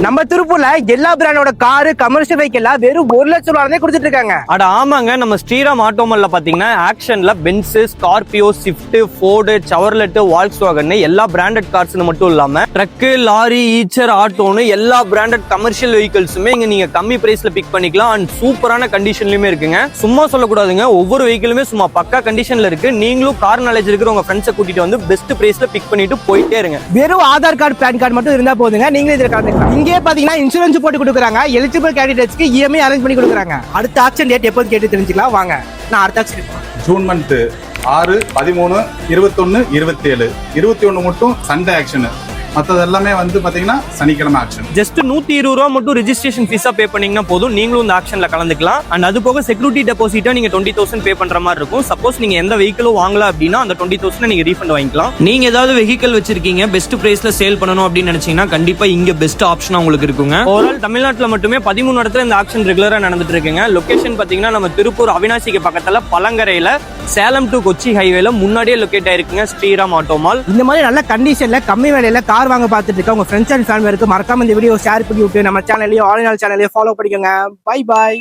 நம்ம திருப்பூர்ல எல்லா பிராண்டோட காரு கமர்ஷியல் வெஹிக்கிள் வெறும் 1 லட்சம் ரூபாய் கொடுத்துட்டு இருக்காங்க. அட ஆமாங்க, நம்ம ஸ்ரீராம் ஆட்டோமல்ல பாத்தீங்கன்னா ஆக்ஷன்ல Benz, Scorpio, Swift, Ford, Chevrolet, Volkswagen எல்லா பிராண்டட் கார்ஸ்னு மட்டும் இல்லாம ட்ரக், லாரி, ஈச்சர், ஆட்டோன்னு எல்லா பிராண்டட் கமர்ஷியல் வெஹிக்கிள்ஸுமே இங்க நீங்க கம்மி பிரைஸ்ல பிக் பண்ணிக்கலாம். அண்ட் சூப்பரான கண்டிஷன்லயுமே இருக்குங்க. சும்மா சொல்லக்கூடாதுங்க, ஒவ்வொரு வெஹிக்கிளுமே சும்மா பக்கா கண்டிஷன்ல இருக்கு. நீங்களும் கார் நாலேஜ் இருக்கிற உங்க ஃப்ரெண்ட்ஸை கூட்டிட்டு வந்து பெஸ்ட் பிரைஸ்ல பிக் பண்ணிட்டு போயிட்டே இருங்க. வெறும் ஆதார் கார்டு, பேன் கார்டு மட்டும் இருந்தா போதுங்க, நீங்களே இதுல கலந்துக்கலாம். இங்கே பாத்தீங்கன்னா இன்சூரன்ஸ் போட்டு கொடுக்குறாங்க. எலிஜிபிள் கேண்டிடேட்ஸ்க்கு இஎம்ஐ அரேஞ்ச் பண்ணி கொடுக்குறாங்க. அடுத்த ஆக்ஷன் டேட் எப்போது கேட்டு தெரிஞ்சுக்கலாம் வாங்க. நான் அடுத்த ஆக்ஷன் ஜூன் மந்த் 6, 13, 21, 27, 21 மட்டும் சண்டே ஆக்ஷன். மற்றது எல்லாமே வந்து பாத்தீங்கன்னா சனிக்கிழமை ஆக்ஷன். ஜஸ்ட் 120 ரூபா மட்டும் ரெஜிஸ்ட்ரேஷன் ஃபீஸா பே பண்ணீங்கன்னா போதும், நீங்களும் இந்த ஆக்ஷன்ல கலந்துக்கலாம். அண்ட் அது போக செக்யூரிட்டி டெபாசிட்டா நீங்க 20,000 பே பண்ற மாதிரி இருக்கும். சப்போஸ் நீங்க எந்த வெஹிக்கிளும் வாங்கல அப்படின்னா அந்த 20,000 நீங்க ரீஃபண்ட் வாங்கிக்கலாம். நீங்க ஏதாவது வெஹிக்கிள் வச்சிருக்கீங்க, பெஸ்ட் பிரைஸ்ல சேல் பண்ணணும் அப்படின்னு நினைச்சீங்கன்னா கண்டிப்பா இங்க பெஸ்ட் ஆப்ஷனா உங்களுக்கு இருக்குங்க. ஓவரால் தமிழ்நாட்டுல மட்டுமே 13 இடத்துல இந்த ஆக்ஷன் ரெகுலரா நடந்துட்டு இருக்குங்க. லொகேஷன் பாத்தீங்கன்னா நம்ம திருப்பூர் அவினாசிக்கு பக்கத்துல பழங்கரையில சேலம் டு கொச்சி ஹைவேல முன்னாடியே லொகேட் ஆயிருக்குங்க ஸ்ரீராம் ஆட்டோமால். இந்த மாதிரி நல்ல கண்டிஷன்ல கம்மி விலையில கார் வாங்க பார்த்துட்டு இருக்க உங்க ஃப்ரெண்ட்ஸ் அண்ட் ஃபேமிலிக்கு மறக்காம இந்த வீடியோ ஷேர் பண்ணி விட்டு நம்ம சேனலையும் ஆன்லைன் சேனலையும் ஃபாலோ பண்ணிக்கோங்க. Bye bye.